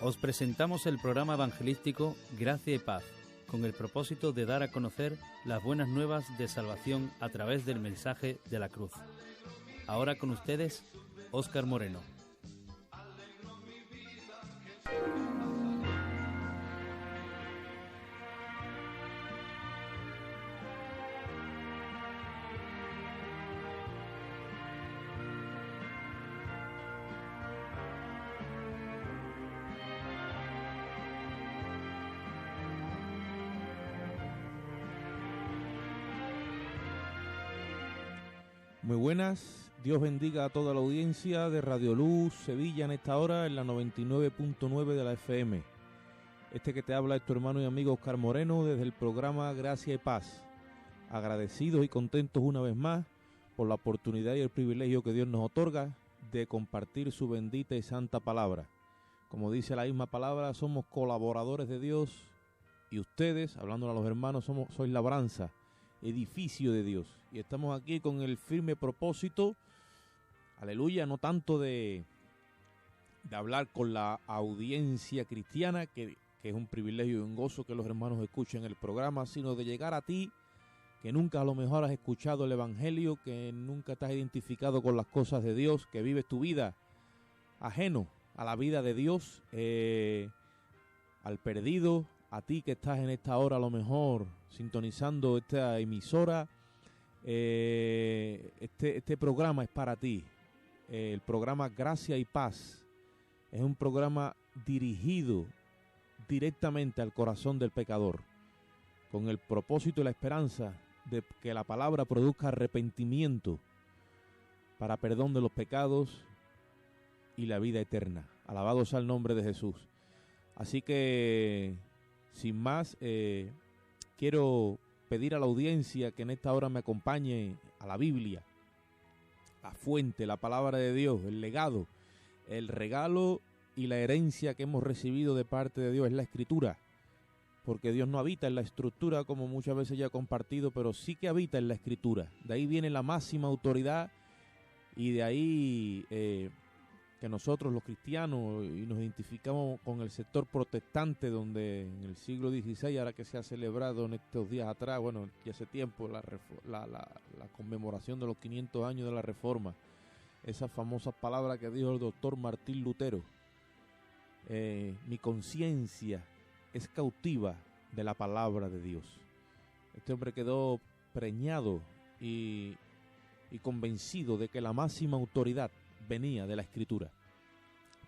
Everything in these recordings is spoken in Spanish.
Os presentamos el programa evangelístico Gracia y Paz, con el propósito de dar a conocer las buenas nuevas de salvación a través del mensaje de la cruz. Ahora con ustedes, Óscar Moreno. Muy buenas, Dios bendiga a toda la audiencia de Radio Luz Sevilla en esta hora en la 99.9 de la FM. Este que te habla es tu hermano y amigo Óscar Moreno desde el programa Gracia y Paz. Agradecidos y contentos una vez más por la oportunidad y el privilegio que Dios nos otorga de compartir su bendita y santa palabra. Como dice la misma palabra, somos colaboradores de Dios y ustedes, hablando a los hermanos, sois labranza, edificio de Dios, y estamos aquí con el firme propósito, aleluya, no tanto de hablar con la audiencia cristiana, que es un privilegio y un gozo que los hermanos escuchen el programa, sino de llegar a ti, que nunca a lo mejor has escuchado el evangelio, que nunca te has identificado con las cosas de Dios, que vives tu vida ajeno a la vida de Dios, al perdido, a ti que estás en esta hora a lo mejor sintonizando esta emisora, este programa es para ti. El programa Gracia y Paz es un programa dirigido directamente al corazón del pecador, con el propósito y la esperanza de que la palabra produzca arrepentimiento para perdón de los pecados y la vida eterna. Alabado sea el nombre de Jesús. Así que sin más, quiero pedir a la audiencia que en esta hora me acompañe a la Biblia, la fuente, la palabra de Dios, el legado, el regalo y la herencia que hemos recibido de parte de Dios es la Escritura, porque Dios no habita en la estructura como muchas veces ya he compartido, pero sí que habita en la Escritura. De ahí viene la máxima autoridad y de ahí que nosotros los cristianos y nos identificamos con el sector protestante, donde en el siglo XVI, ahora que se ha celebrado en estos días atrás, bueno, ya hace tiempo, la conmemoración de los 500 años de la Reforma, esas famosas palabras que dijo el doctor Martín Lutero, mi conciencia es cautiva de la palabra de Dios. Este hombre quedó preñado y convencido de que la máxima autoridad venía de la Escritura.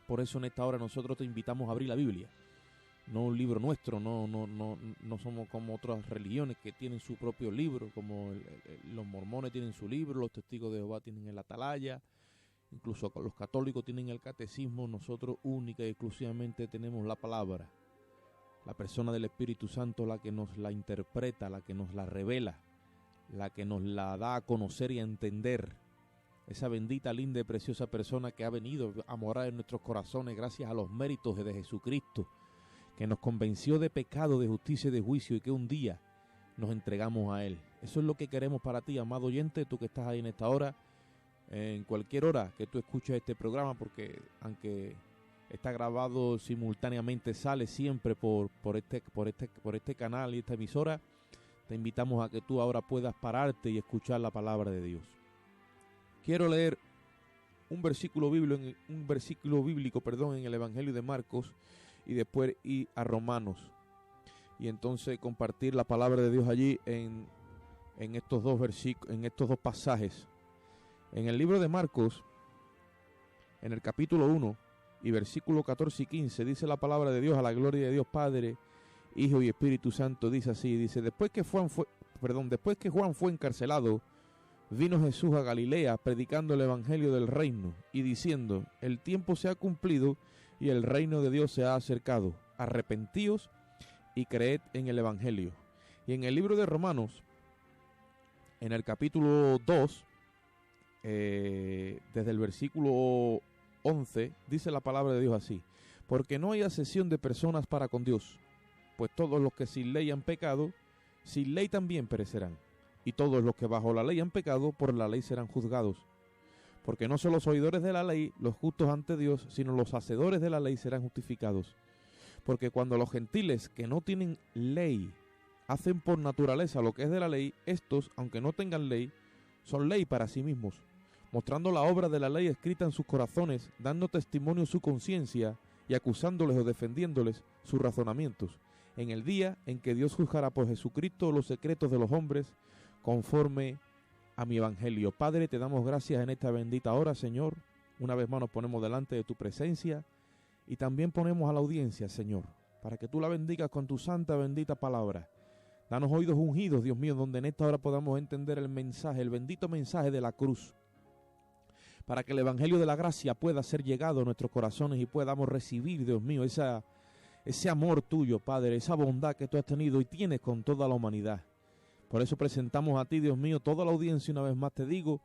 Por eso en esta hora nosotros te invitamos a abrir la Biblia, no un libro nuestro, no somos como otras religiones que tienen su propio libro, como los mormones tienen su libro, los testigos de Jehová tienen el Atalaya, incluso los católicos tienen el catecismo. Nosotros única y exclusivamente tenemos la palabra, la persona del Espíritu Santo, la que nos la interpreta, la que nos la revela, la que nos la da a conocer y a entender. Esa bendita, linda y preciosa persona que ha venido a morar en nuestros corazones gracias a los méritos de Jesucristo, que nos convenció de pecado, de justicia y de juicio, y que un día nos entregamos a Él. Eso es lo que queremos para ti, amado oyente, tú que estás ahí en esta hora, en cualquier hora que tú escuches este programa, porque aunque está grabado simultáneamente, sale siempre por este canal y esta emisora, te invitamos a que tú ahora puedas pararte y escuchar la palabra de Dios. Quiero leer un versículo bíblico en el Evangelio de Marcos y después ir a Romanos y entonces compartir la palabra de Dios allí en estos dos pasajes. En el libro de Marcos, en el capítulo 1 y versículo 14 y 15, dice la palabra de Dios, a la gloria de Dios Padre, Hijo y Espíritu Santo. Dice así, dice: después que Juan fue encarcelado, vino Jesús a Galilea predicando el evangelio del reino y diciendo: el tiempo se ha cumplido y el reino de Dios se ha acercado. Arrepentíos y creed en el evangelio. Y en el libro de Romanos, en el capítulo 2, desde el versículo 11, dice la palabra de Dios así: porque no hay acepción de personas para con Dios, pues todos los que sin ley han pecado, sin ley también perecerán. Y todos los que bajo la ley han pecado, por la ley serán juzgados. Porque no son los oidores de la ley los justos ante Dios, sino los hacedores de la ley serán justificados. Porque cuando los gentiles que no tienen ley hacen por naturaleza lo que es de la ley, estos, aunque no tengan ley, son ley para sí mismos, mostrando la obra de la ley escrita en sus corazones, dando testimonio su conciencia y acusándoles o defendiéndoles sus razonamientos, en el día en que Dios juzgará por Jesucristo los secretos de los hombres, conforme a mi evangelio. Padre, te damos gracias en esta bendita hora, Señor. Una vez más nos ponemos delante de tu presencia y también ponemos a la audiencia, Señor, para que tú la bendigas con tu santa bendita palabra. Danos oídos ungidos, Dios mío, donde en esta hora podamos entender el mensaje, el bendito mensaje de la cruz, para que el evangelio de la gracia pueda ser llegado a nuestros corazones y podamos recibir, Dios mío, ese amor tuyo, Padre, esa bondad que tú has tenido y tienes con toda la humanidad. Por eso presentamos a ti, Dios mío, toda la audiencia, una vez más te digo,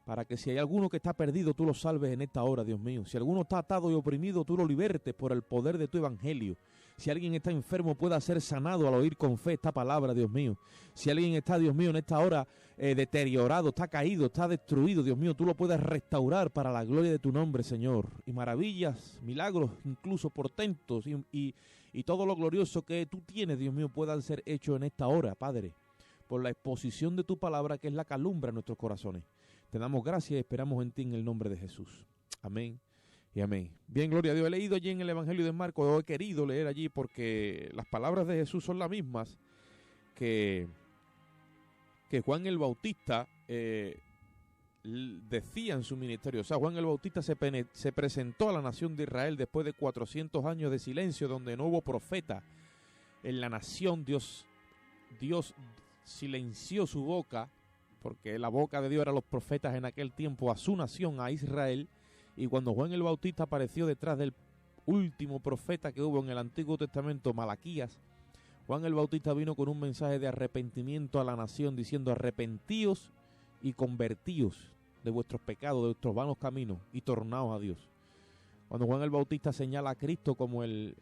para que si hay alguno que está perdido, tú lo salves en esta hora, Dios mío. Si alguno está atado y oprimido, tú lo libertes por el poder de tu evangelio. Si alguien está enfermo, pueda ser sanado al oír con fe esta palabra, Dios mío. Si alguien está, Dios mío, en esta hora deteriorado, está caído, está destruido, Dios mío, tú lo puedes restaurar para la gloria de tu nombre, Señor. Y maravillas, milagros, incluso portentos y todo lo glorioso que tú tienes, Dios mío, puedan ser hechos en esta hora, Padre, por la exposición de tu palabra, que es la que alumbra nuestros corazones. Te damos gracias y esperamos en ti en el nombre de Jesús. Amén y amén. Bien, gloria a Dios. He leído allí en el Evangelio de Marcos, o he querido leer allí porque las palabras de Jesús son las mismas que Juan el Bautista decía en su ministerio. O sea, Juan el Bautista se presentó a la nación de Israel después de 400 años de silencio, donde no hubo profeta en la nación. Dios silenció su boca, porque la boca de Dios eran los profetas en aquel tiempo, a su nación, a Israel. Y cuando Juan el Bautista apareció detrás del último profeta que hubo en el Antiguo Testamento, Malaquías, Juan el Bautista vino con un mensaje de arrepentimiento a la nación, diciendo: arrepentíos y convertíos de vuestros pecados, de vuestros vanos caminos, y tornaos a Dios. Cuando Juan el Bautista señala a Cristo como el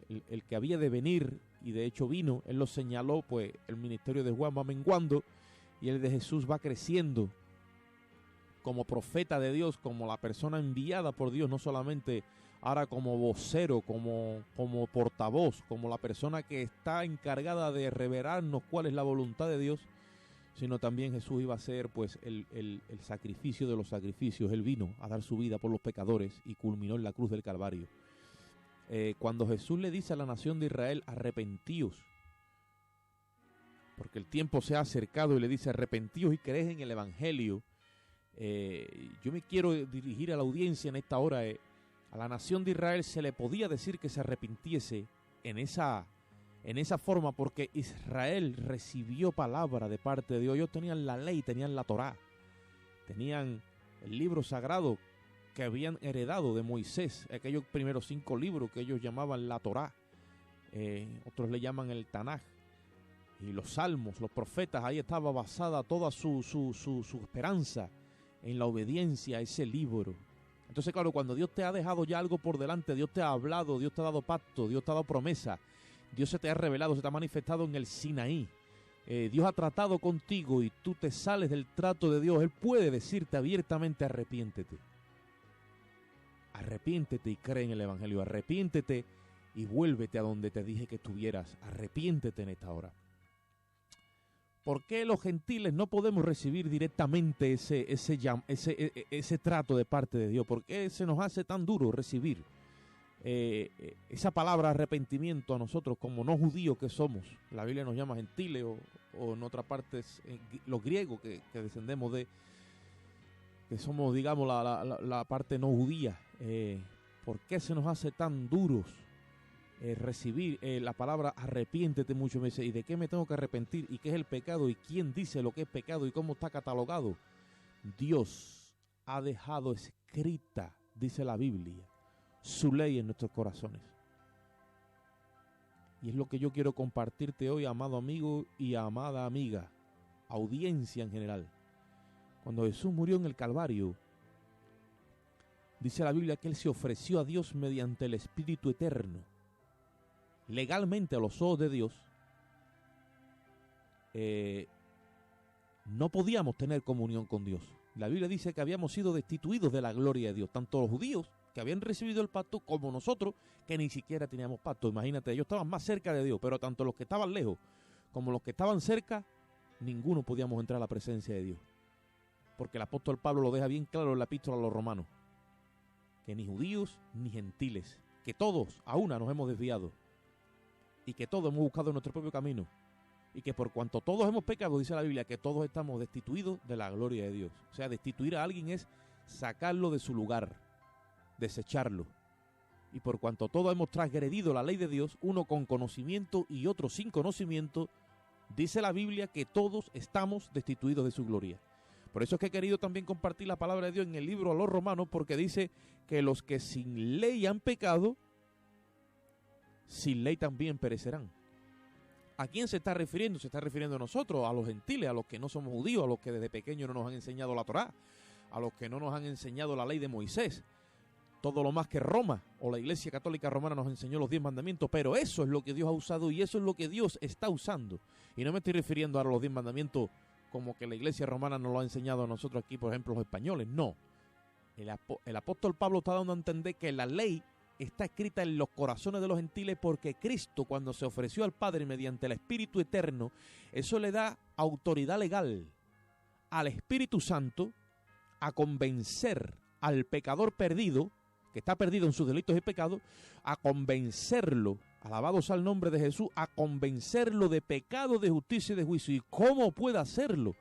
que había de venir, y de hecho vino, él lo señaló, pues el ministerio de Juan va menguando y el de Jesús va creciendo como profeta de Dios, como la persona enviada por Dios, no solamente ahora como vocero, como portavoz, como la persona que está encargada de revelarnos cuál es la voluntad de Dios, sino también Jesús iba a ser pues el sacrificio de los sacrificios. Él vino a dar su vida por los pecadores y culminó en la cruz del Calvario. Cuando Jesús le dice a la nación de Israel: arrepentíos, porque el tiempo se ha acercado, y le dice: arrepentíos y creed en el Evangelio. Yo me quiero dirigir a la audiencia en esta hora. A la nación de Israel se le podía decir que se arrepintiese en esa forma, porque Israel recibió palabra de parte de Dios. Ellos tenían la ley, tenían la Torá, tenían el libro sagrado que habían heredado de Moisés, aquellos primeros 5 libros que ellos llamaban la Torá, otros le llaman el Tanaj, y los salmos, los profetas. Ahí estaba basada toda su esperanza en la obediencia a ese libro. Entonces, claro, cuando Dios te ha dejado ya algo por delante, Dios te ha hablado, Dios te ha dado pacto, Dios te ha dado promesa, Dios se te ha revelado, se te ha manifestado en el Sinaí, Dios ha tratado contigo y tú te sales del trato de Dios, Él puede decirte abiertamente: arrepiéntete. Arrepiéntete y cree en el Evangelio. Arrepiéntete y vuélvete a donde te dije que estuvieras. Arrepiéntete en esta hora. ¿Por qué los gentiles no podemos recibir directamente ese trato de parte de Dios? ¿Por qué se nos hace tan duro recibir esa palabra arrepentimiento a nosotros como no judíos que somos? La Biblia nos llama gentiles, o en otras partes los griegos que descendemos de, que somos, digamos, la parte no judía. ¿Por qué se nos hace tan duros recibir la palabra arrepiéntete? Muchos me dicen: ¿y de qué me tengo que arrepentir? ¿Y qué es el pecado? ¿Y quién dice lo que es pecado? ¿Y cómo está catalogado? Dios ha dejado escrita, dice la Biblia, su ley en nuestros corazones. Y es lo que yo quiero compartirte hoy, amado amigo y amada amiga, audiencia en general. Cuando Jesús murió en el Calvario, dice la Biblia que Él se ofreció a Dios mediante el Espíritu Eterno. Legalmente, a los ojos de Dios, no podíamos tener comunión con Dios. La Biblia dice que habíamos sido destituidos de la gloria de Dios, tanto los judíos que habían recibido el pacto como nosotros que ni siquiera teníamos pacto. Imagínate, ellos estaban más cerca de Dios, pero tanto los que estaban lejos como los que estaban cerca, ninguno podíamos entrar a la presencia de Dios. Porque el apóstol Pablo lo deja bien claro en la epístola a los romanos, que ni judíos ni gentiles, que todos a una nos hemos desviado y que todos hemos buscado nuestro propio camino y que por cuanto todos hemos pecado, dice la Biblia, que todos estamos destituidos de la gloria de Dios. O sea, destituir a alguien es sacarlo de su lugar, desecharlo. Y por cuanto todos hemos transgredido la ley de Dios, uno con conocimiento y otro sin conocimiento, dice la Biblia que todos estamos destituidos de su gloria. Por eso es que he querido también compartir la palabra de Dios en el libro a los Romanos, porque dice que los que sin ley han pecado, sin ley también perecerán. ¿A quién se está refiriendo? Se está refiriendo a nosotros, a los gentiles, a los que no somos judíos, a los que desde pequeños no nos han enseñado la Torá, a los que no nos han enseñado la ley de Moisés, todo lo más que Roma o la Iglesia Católica Romana nos enseñó los 10 mandamientos, pero eso es lo que Dios ha usado y eso es lo que Dios está usando. Y no me estoy refiriendo ahora a los 10 mandamientos como que la Iglesia Romana nos lo ha enseñado a nosotros aquí, por ejemplo, los españoles. No. El apóstol Pablo está dando a entender que la ley está escrita en los corazones de los gentiles porque Cristo, cuando se ofreció al Padre mediante el Espíritu Eterno, eso le da autoridad legal al Espíritu Santo a convencer al pecador perdido, que está perdido en sus delitos y pecados, a convencerlo, alabado sea el nombre de Jesús, a convencerlo de pecado, de justicia y de juicio. ¿Y cómo puede hacerlo?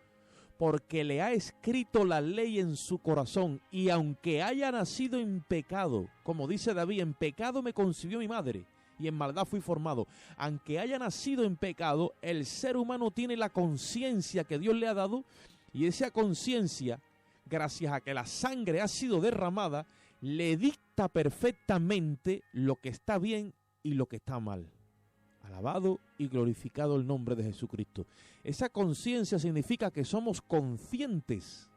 Porque le ha escrito la ley en su corazón, y aunque haya nacido en pecado, como dice David, en pecado me concibió mi madre, y en maldad fui formado. Aunque haya nacido en pecado, el ser humano tiene la conciencia que Dios le ha dado, y esa conciencia, gracias a que la sangre ha sido derramada, le dicta perfectamente lo que está bien y lo que está mal. Alabado y glorificado el nombre de Jesucristo. Esa conciencia significa que somos conscientes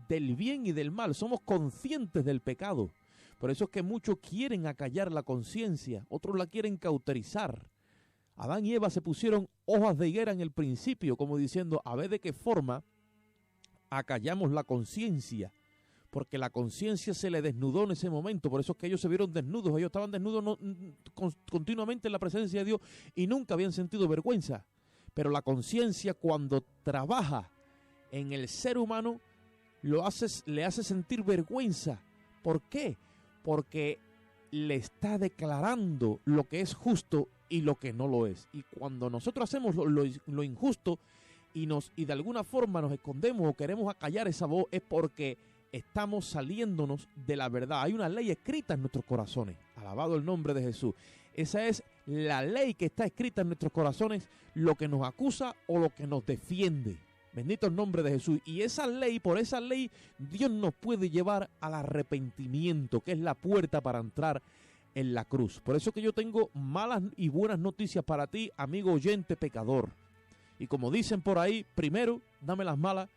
del bien y del mal, somos conscientes del pecado. Por eso es que muchos quieren acallar la conciencia, otros la quieren cauterizar. Adán y Eva se pusieron hojas de higuera en el principio, como diciendo, a ver de qué forma acallamos la conciencia, porque la conciencia se le desnudó en ese momento. Por eso es que ellos se vieron desnudos, ellos estaban desnudos continuamente en la presencia de Dios y nunca habían sentido vergüenza. Pero la conciencia, cuando trabaja en el ser humano, le hace sentir vergüenza. ¿Por qué? Porque le está declarando lo que es justo y lo que no lo es. Y cuando nosotros hacemos lo injusto y de alguna forma nos escondemos o queremos acallar esa voz, es porque estamos saliéndonos de la verdad. Hay una ley escrita en nuestros corazones. Alabado el nombre de Jesús. Esa es la ley que está escrita en nuestros corazones, lo que nos acusa o lo que nos defiende. Bendito el nombre de Jesús. Y esa ley, por esa ley, Dios nos puede llevar al arrepentimiento, que es la puerta para entrar en la cruz. Por eso que yo tengo malas y buenas noticias para ti, amigo oyente pecador. Y como dicen por ahí, primero dame las malas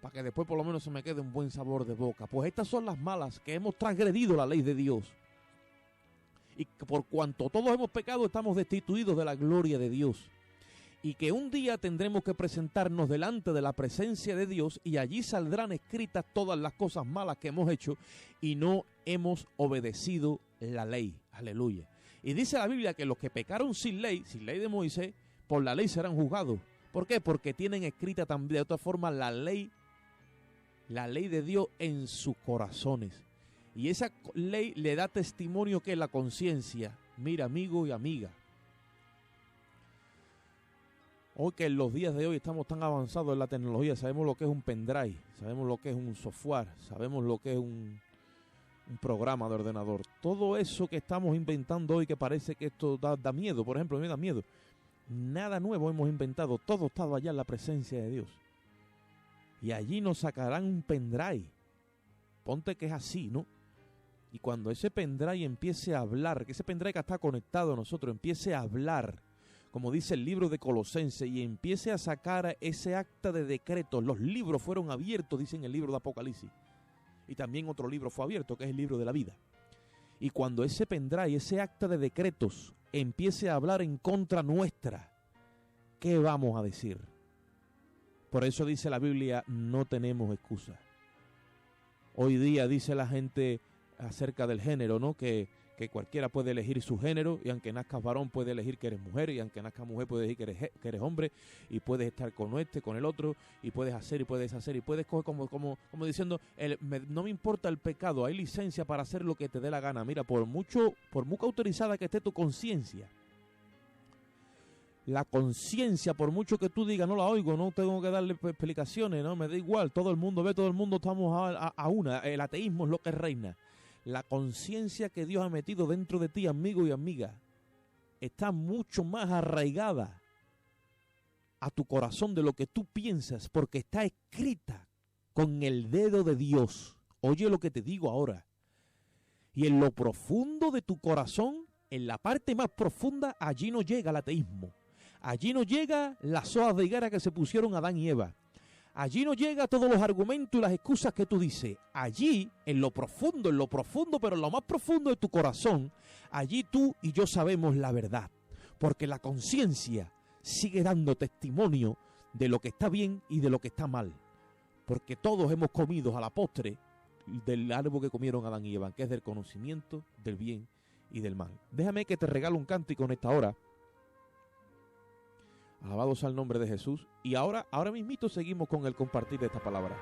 para que después por lo menos se me quede un buen sabor de boca. Pues estas son las malas, que hemos transgredido la ley de Dios. Y que por cuanto todos hemos pecado, estamos destituidos de la gloria de Dios. Y que un día tendremos que presentarnos delante de la presencia de Dios y allí saldrán escritas todas las cosas malas que hemos hecho y no hemos obedecido la ley. Aleluya. Y dice la Biblia que los que pecaron sin ley de Moisés, por la ley serán juzgados. ¿Por qué? Porque tienen escrita también de otra forma la ley de Dios en sus corazones. Y esa ley le da testimonio que es la conciencia. Mira, amigo y amiga, hoy que en los días de hoy estamos tan avanzados en la tecnología, sabemos lo que es un pendrive, sabemos lo que es un software, sabemos lo que es un programa de ordenador. Todo eso que estamos inventando hoy, que parece que esto da miedo, por ejemplo, me da miedo. Nada nuevo hemos inventado, todo estaba allá en la presencia de Dios. Y allí nos sacarán un pendrive. Ponte que es así, ¿no? Y cuando ese pendrive empiece a hablar, que ese pendrive que está conectado a nosotros empiece a hablar, como dice el libro de Colosenses, y empiece a sacar ese acta de decretos. Los libros fueron abiertos, dice en el libro de Apocalipsis. Y también otro libro fue abierto, que es el libro de la vida. Y cuando ese pendrive, ese acta de decretos, empiece a hablar en contra nuestra, ¿qué vamos a decir? Por eso dice la Biblia, no tenemos excusa. Hoy día dice la gente acerca del género, ¿no? Que cualquiera puede elegir su género, y aunque nazcas varón puede elegir que eres mujer, y aunque nazcas mujer puede elegir que eres hombre, y puedes estar con con el otro, y puedes hacer y puedes hacer, y puedes coger como diciendo, no me importa el pecado, hay licencia para hacer lo que te dé la gana. Mira, por muy autorizada que esté tu conciencia, la conciencia, por mucho que tú digas, no la oigo, no tengo que darle explicaciones, no me da igual, todo el mundo ve, todo el mundo estamos a una, el ateísmo es lo que reina. La conciencia que Dios ha metido dentro de ti, amigo y amiga, está mucho más arraigada a tu corazón de lo que tú piensas, porque está escrita con el dedo de Dios. Oye lo que te digo ahora. Y en lo profundo de tu corazón, en la parte más profunda, allí no llega el ateísmo. Allí no llega las hojas de higuera que se pusieron Adán y Eva. Allí no llega todos los argumentos y las excusas que tú dices. Allí, en lo profundo, pero en lo más profundo de tu corazón, allí tú y yo sabemos la verdad. Porque la conciencia sigue dando testimonio de lo que está bien y de lo que está mal. Porque todos hemos comido a la postre del árbol que comieron Adán y Eva, que es del conocimiento del bien y del mal. Déjame que te regalo un cántico en esta hora. Alabado sea el nombre de Jesús. Y ahora mismito seguimos con el compartir de esta palabra.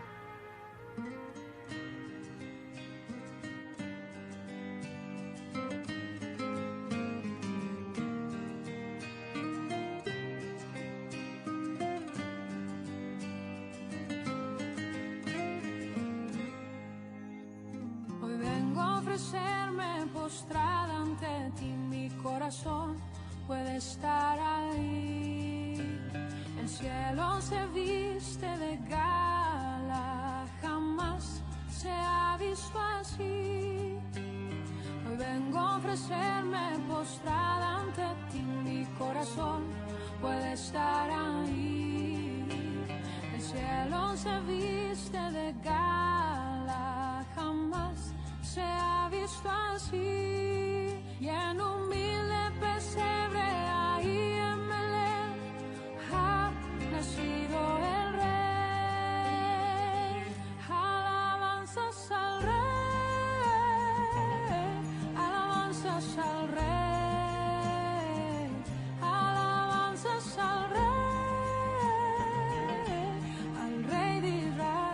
Hoy vengo a ofrecerme postrada ante ti, mi corazón puede estar ahí. El cielo se viste de gala, jamás se ha visto así. Hoy vengo a ofrecerme postrada ante ti, mi corazón puede estar ahí. El cielo se viste de gala, jamás se ha visto así. Y en humilde pesebre ahí en Belén ha nacido el Rey. Alabanzas al Rey, alabanzas al Rey, alabanzas al Rey de Israel.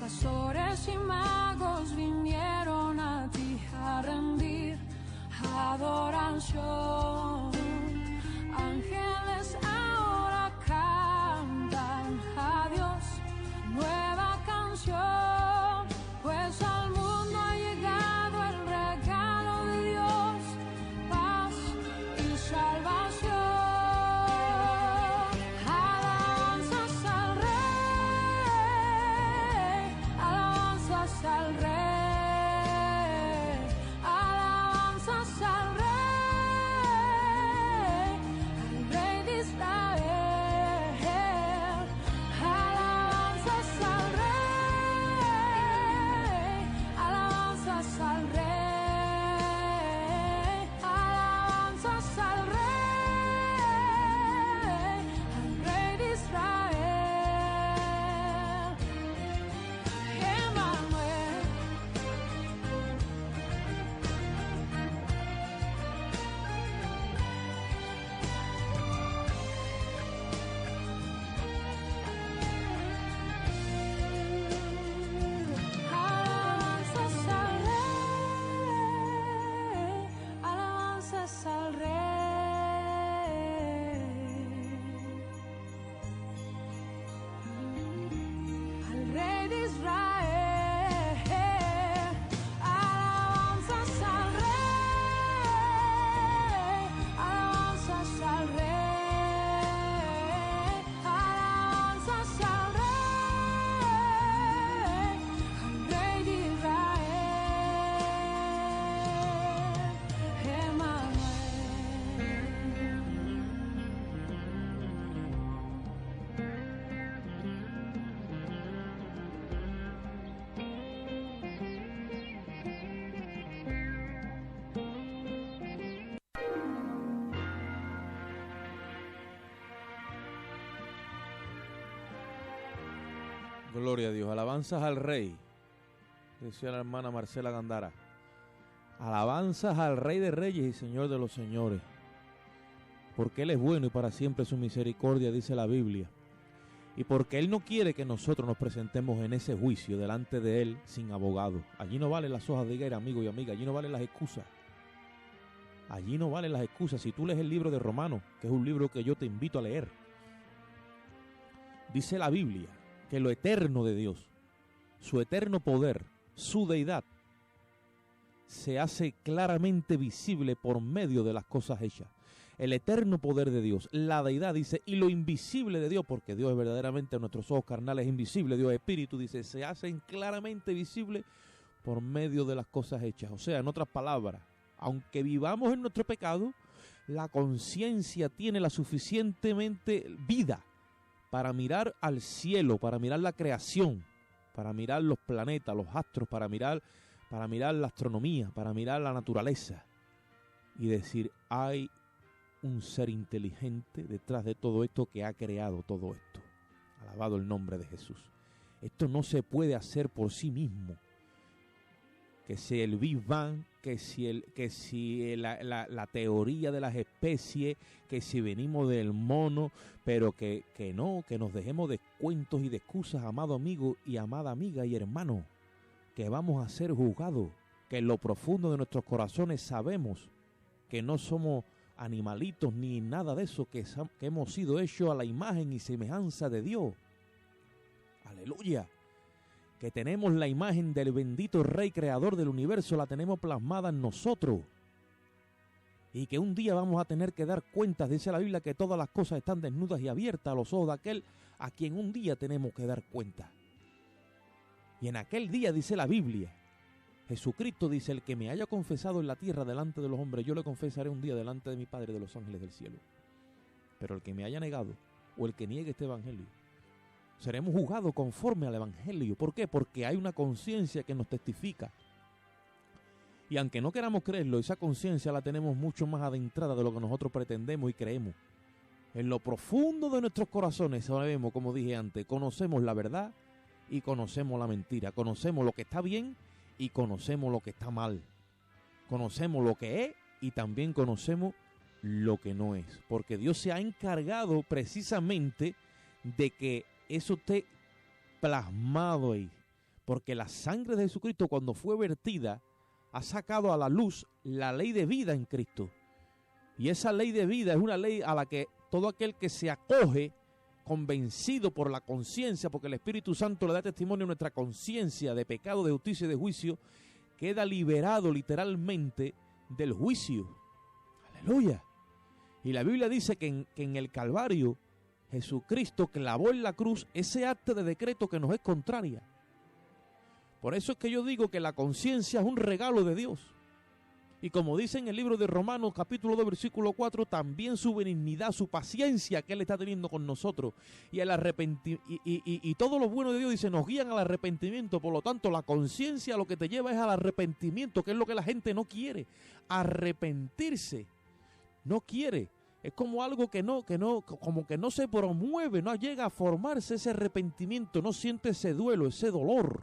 Pastores y magos vinieron Gloria a Dios. Alabanzas al Rey, decía la hermana Marcela Gandara. Alabanzas al Rey de Reyes y Señor de los Señores. Porque Él es bueno y para siempre su misericordia, dice la Biblia. Y porque Él no quiere que nosotros nos presentemos en ese juicio delante de Él sin abogado. Allí no valen las hojas de higuera, amigo y amiga. Allí no valen las excusas. Allí no valen las excusas. Si tú lees el libro de Romanos, que es un libro que yo te invito a leer, dice la Biblia que lo eterno de Dios, su eterno poder, su deidad, se hace claramente visible por medio de las cosas hechas. El eterno poder de Dios, la deidad, dice, y lo invisible de Dios, porque Dios es verdaderamente a nuestros ojos carnales invisible, Dios es espíritu, dice, se hacen claramente visibles por medio de las cosas hechas. O sea, en otras palabras, aunque vivamos en nuestro pecado, la conciencia tiene la suficientemente vida para mirar al cielo, para mirar la creación, para mirar los planetas, los astros, para mirar la astronomía, para mirar la naturaleza y decir, hay un ser inteligente detrás de todo esto que ha creado todo esto. Alabado el nombre de Jesús. Esto no se puede hacer por sí mismo. Que si el Big Bang, que si la teoría de las especies, que si venimos del mono, pero que no, que nos dejemos de cuentos y de excusas, amado amigo y amada amiga y hermano, que vamos a ser juzgados, que en lo profundo de nuestros corazones sabemos que no somos animalitos ni nada de eso, que hemos sido hechos a la imagen y semejanza de Dios. Aleluya. Que tenemos la imagen del bendito Rey Creador del universo, la tenemos plasmada en nosotros. Y que un día vamos a tener que dar cuentas, dice la Biblia, que todas las cosas están desnudas y abiertas a los ojos de aquel a quien un día tenemos que dar cuenta. Y en aquel día, dice la Biblia, Jesucristo dice, el que me haya confesado en la tierra delante de los hombres, yo le confesaré un día delante de mi Padre de los ángeles del cielo. Pero el que me haya negado, o el que niegue este evangelio, seremos juzgados conforme al evangelio. ¿Por qué? Porque hay una conciencia que nos testifica. Y aunque no queramos creerlo, esa conciencia la tenemos mucho más adentrada de lo que nosotros pretendemos y creemos. En lo profundo de nuestros corazones sabemos, como dije antes, conocemos la verdad y conocemos la mentira. Conocemos lo que está bien y conocemos lo que está mal. Conocemos lo que es y también conocemos lo que no es. Porque Dios se ha encargado precisamente de que eso esté plasmado ahí. Porque la sangre de Jesucristo, cuando fue vertida, ha sacado a la luz la ley de vida en Cristo. Y esa ley de vida es una ley a la que todo aquel que se acoge, convencido por la conciencia, porque el Espíritu Santo le da testimonio a nuestra conciencia de pecado, de justicia y de juicio, queda liberado literalmente del juicio. Aleluya. Y la Biblia dice que en el Calvario Jesucristo clavó en la cruz ese acta de decreto que nos es contraria. Por eso es que yo digo que la conciencia es un regalo de Dios. Y como dice en el libro de Romanos capítulo 2 versículo 4, también su benignidad, su paciencia que Él está teniendo con nosotros y el y todo lo bueno de Dios, dice, nos guían al arrepentimiento. Por lo tanto, la conciencia lo que te lleva es al arrepentimiento, que es lo que la gente no quiere. Arrepentirse. No quiere. Es como algo como que no se promueve, no llega a formarse ese arrepentimiento, no siente ese duelo, ese dolor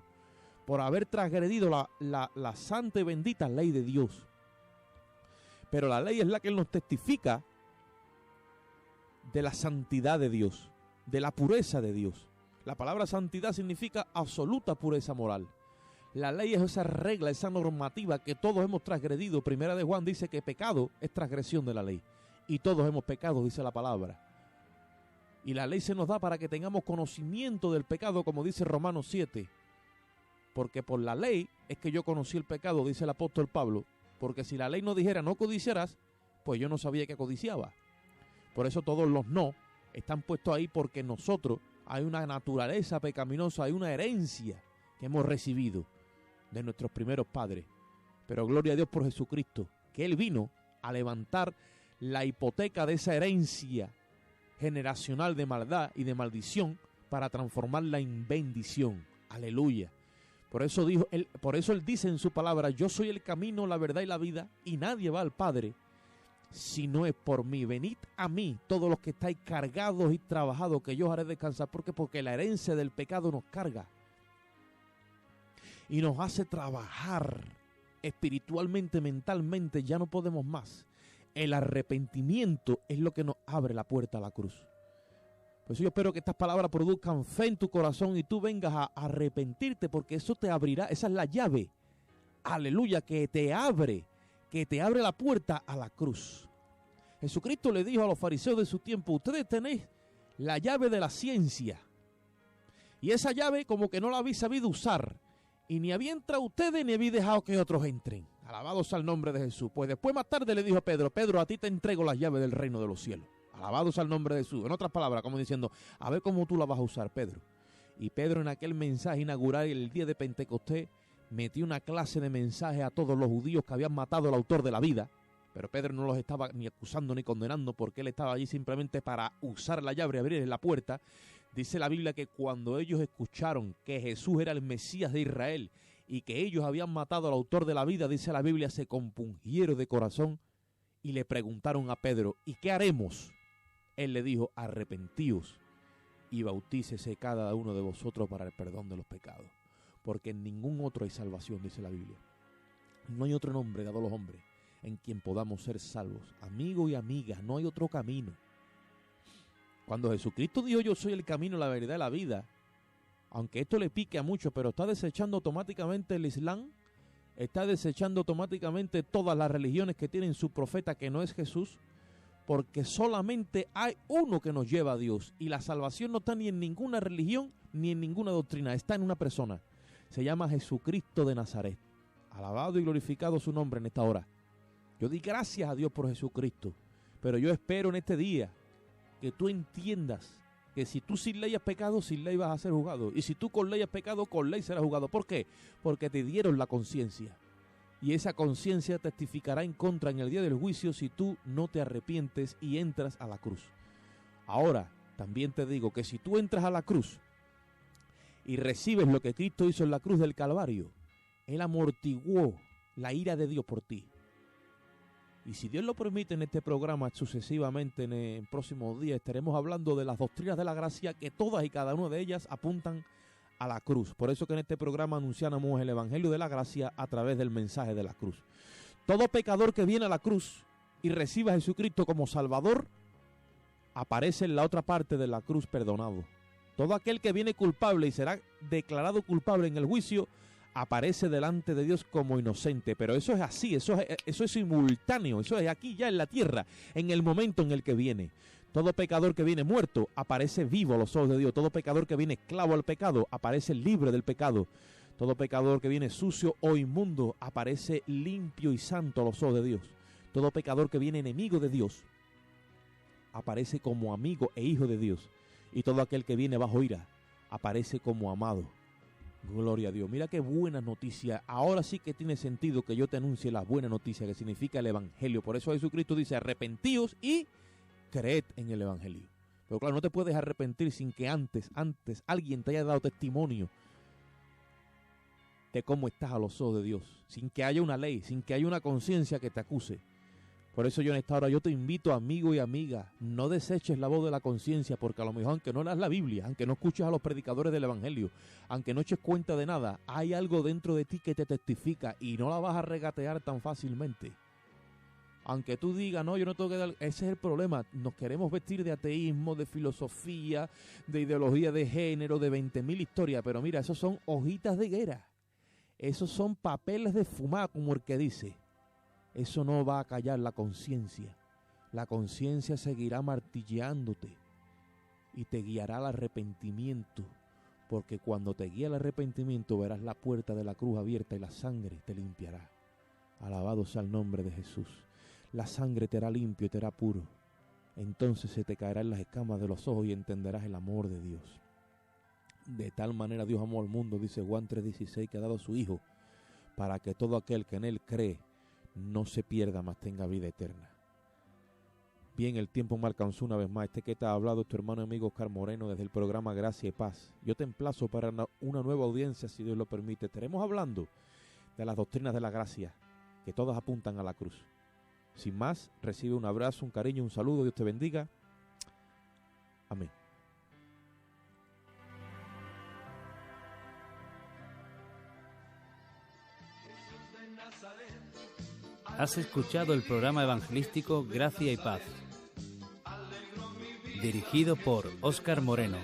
por haber transgredido la santa y bendita ley de Dios. Pero la ley es la que nos testifica de la santidad de Dios, de la pureza de Dios. La palabra santidad significa absoluta pureza moral. La ley es esa regla, esa normativa que todos hemos transgredido. Primera de Juan dice que pecado es transgresión de la ley. Y todos hemos pecado, dice la palabra. Y la ley se nos da para que tengamos conocimiento del pecado, como dice Romanos 7. Porque por la ley es que yo conocí el pecado, dice el apóstol Pablo. Porque si la ley no dijera no codiciarás, pues yo no sabía que codiciaba. Por eso todos los no están puestos ahí, porque nosotros hay una naturaleza pecaminosa, hay una herencia que hemos recibido de nuestros primeros padres. Pero gloria a Dios por Jesucristo, que Él vino a levantar la hipoteca de esa herencia generacional de maldad y de maldición para transformarla en bendición. Aleluya. Por eso Él dice en su palabra, yo soy el camino, la verdad y la vida, y nadie va al Padre si no es por mí. Venid a mí, todos los que estáis cargados y trabajados, que yo os haré descansar. ¿Por qué? Porque la herencia del pecado nos carga y nos hace trabajar espiritualmente, mentalmente. Ya no podemos más. El arrepentimiento es lo que nos abre la puerta a la cruz. Por eso yo espero que estas palabras produzcan fe en tu corazón y tú vengas a arrepentirte, porque eso te abrirá, esa es la llave, aleluya, que te abre la puerta a la cruz. Jesucristo le dijo a los fariseos de su tiempo: ustedes tenéis la llave de la ciencia, y esa llave como que no la habéis sabido usar, y ni había entrado ustedes ni habéis dejado que otros entren. Alabados al nombre de Jesús. Pues después, más tarde, le dijo a Pedro: Pedro, a ti te entrego las llaves del reino de los cielos. Alabados al nombre de Jesús. En otras palabras, como diciendo, a ver cómo tú la vas a usar, Pedro. Y Pedro, en aquel mensaje inaugural el día de Pentecostés, metió una clase de mensaje a todos los judíos que habían matado al autor de la vida. Pero Pedro no los estaba ni acusando ni condenando, porque él estaba allí simplemente para usar la llave y abrir la puerta. Dice la Biblia que cuando ellos escucharon que Jesús era el Mesías de Israel y que ellos habían matado al autor de la vida, dice la Biblia, se compungieron de corazón y le preguntaron a Pedro: ¿y qué haremos? Él le dijo: arrepentíos y bautícese cada uno de vosotros para el perdón de los pecados, porque en ningún otro hay salvación, dice la Biblia. No hay otro nombre dado a los hombres en quien podamos ser salvos. Amigo y amiga, no hay otro camino. Cuando Jesucristo dijo: yo soy el camino, la verdad y la vida, aunque esto le pique a muchos, pero está desechando automáticamente el Islam, está desechando automáticamente todas las religiones que tienen su profeta que no es Jesús, porque solamente hay uno que nos lleva a Dios, y la salvación no está ni en ninguna religión ni en ninguna doctrina, está en una persona. Se llama Jesucristo de Nazaret. Alabado y glorificado su nombre en esta hora. Yo di gracias a Dios por Jesucristo, pero yo espero en este día que tú entiendas que si tú sin ley has pecado, sin ley vas a ser juzgado. Y si tú con ley has pecado, con ley serás juzgado. ¿Por qué? Porque te dieron la conciencia. Y esa conciencia testificará en contra en el día del juicio si tú no te arrepientes y entras a la cruz. Ahora, también te digo que si tú entras a la cruz y recibes lo que Cristo hizo en la cruz del Calvario, Él amortiguó la ira de Dios por ti. Y si Dios lo permite, en este programa sucesivamente en próximos días estaremos hablando de las doctrinas de la gracia, que todas y cada una de ellas apuntan a la cruz. Por eso que en este programa anunciamos el Evangelio de la Gracia a través del mensaje de la cruz. Todo pecador que viene a la cruz y reciba a Jesucristo como Salvador, aparece en la otra parte de la cruz perdonado. Todo aquel que viene culpable y será declarado culpable en el juicio, aparece delante de Dios como inocente. Pero eso es así, eso es simultáneo, eso es aquí ya en la tierra, en el momento en el que viene. Todo pecador que viene muerto aparece vivo a los ojos de Dios. Todo pecador que viene esclavo al pecado aparece libre del pecado. Todo pecador que viene sucio o inmundo aparece limpio y santo a los ojos de Dios. Todo pecador que viene enemigo de Dios aparece como amigo e hijo de Dios. Y todo aquel que viene bajo ira aparece como amado. Gloria a Dios. Mira qué buena noticia. Ahora sí que tiene sentido que yo te anuncie la buena noticia, que significa el Evangelio. Por eso Jesucristo dice: arrepentíos y creed en el Evangelio. Pero claro, no te puedes arrepentir sin que antes alguien te haya dado testimonio de cómo estás a los ojos de Dios, sin que haya una ley, sin que haya una conciencia que te acuse. Por eso yo en esta hora yo te invito, amigo y amiga, no deseches la voz de la conciencia, porque a lo mejor, aunque no leas la Biblia, aunque no escuches a los predicadores del Evangelio, aunque no eches cuenta de nada, hay algo dentro de ti que te testifica y no la vas a regatear tan fácilmente. Aunque tú digas: no, yo no tengo que dar... Ese es el problema. Nos queremos vestir de ateísmo, de filosofía, de ideología de género, de 20.000 historias. Pero mira, esos son hojitas de higuera. Esos son papeles de fumar, como el que dice. Eso no va a callar la conciencia. La conciencia seguirá martilleándote y te guiará al arrepentimiento. Porque cuando te guía al arrepentimiento, verás la puerta de la cruz abierta y la sangre te limpiará. Alabado sea el nombre de Jesús. La sangre te hará limpio y te hará puro. Entonces se te caerán las escamas de los ojos y entenderás el amor de Dios. De tal manera Dios amó al mundo, dice Juan 3:16, que ha dado a su Hijo, para que todo aquel que en Él cree no se pierda, mas tenga vida eterna. Bien, el tiempo me alcanzó una vez más. Que te ha hablado tu hermano y amigo Oscar Moreno desde el programa Gracia y Paz. Yo te emplazo para una nueva audiencia, si Dios lo permite. Estaremos hablando de las doctrinas de la gracia, que todas apuntan a la cruz. Sin más, recibe un abrazo, un cariño, un saludo. Dios te bendiga. Amén. Has escuchado el programa evangelístico Gracia y Paz, dirigido por Óscar Moreno.